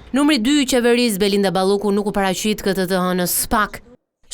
Numri 2 i qeverisë Belinda Balluku nuk u paraqit këtë të hënës SPAK.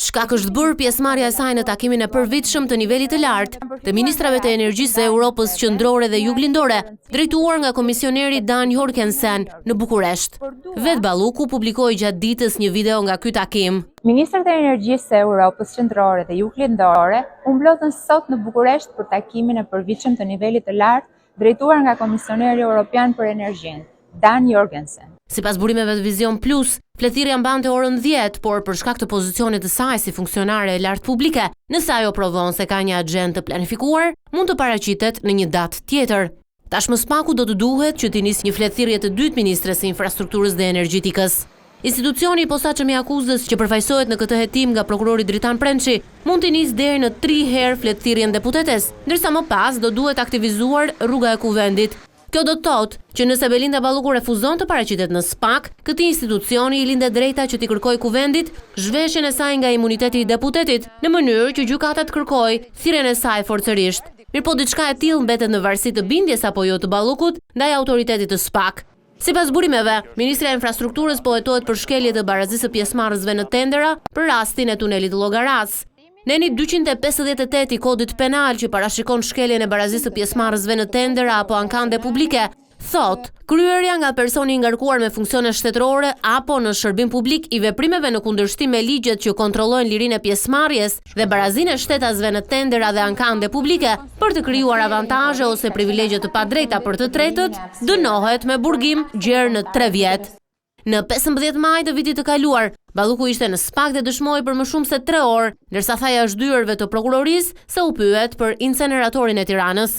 Shkak është bërë pjesëmarrja e saj në takimin e përvitshëm të nivelit të lartë të ministrave të energjisë e Europës qendrore dhe juglindore, drejtuar nga komisioneri Dan Jorgensen në Bukuresht. Vet Balluku publikoi gjatë ditës një video nga ky takim. Ministrat e energjisë e Europës qendrore dhe juglindore u mblodhën sot në Bukuresht për takimin e përvitshëm të nivelit të lartë drejtuar nga komisioneri evropian për energjinë, Dan Jorgensen. Sipas burimeve të Vision Plus, fletëthirja mbante orën 10, por për shkak të pozicionit të saj si funksionare e lartë publike, nëse ajo provon se ka një agjendë të planifikuar, mund të paraqitet në një datë tjetër. Tashmë SPAK-u do të duhet që të nisë një fletëthirje të dytë ministres së infrastrukturës dhe energjetikës. Institucioni i posaçëm i akuzës që përfaqësohet në këtë hetim nga prokurori Dritan Prençi mund të nisë deri në 3 herë fletëthirjen deputetes, ndërsa më pas do duhet aktivizuar rruga e kuvendit. Kjo do të thotë që nëse Belinda Balluku refuzon të paraqitet në SPAK, këtij institucioni i lindet drejta që t'i kërkojë kuvendit zhveshjen e saj nga imuniteti i deputetit, në mënyrë që gjykata të kërkojë thirrjen e saj forcërisht. Mirëpo diçka e tillë mbetet në varësi të bindjes apo jo të Ballukut ndaj autoritetit të SPAK. Sipas burimeve, Ministria e Infrastrukturës po hetohet për shkelje të barazisë së pjesëmarrësve në tendera për rastin e tunelit Llogaras. Neni 258 i kodit penal që parashikon shkeljen e barazisë së pjesëmarrësve në tendera apo ankande publike, thot, kryerja nga personi i ngarkuar me funksione shtetërore apo në shërbim publik i veprimeve në kundërshtim me ligjet që kontrollojnë lirinë e pjesëmarrjes dhe barazinë e shtetasve në tendera dhe ankande publike për të krijuar avantazhe ose privilegje të padrejta për të tretët, dënohet me burgim gjerë në 3 vjet. Në 15 maj të vitit të kaluar, Balluku ishte në SPAK dhe dëshmoi për më shumë se 3 orë, ndërsa tha jashtë dyerve të prokurorisë se u pyet për inceneratorin e Tiranës.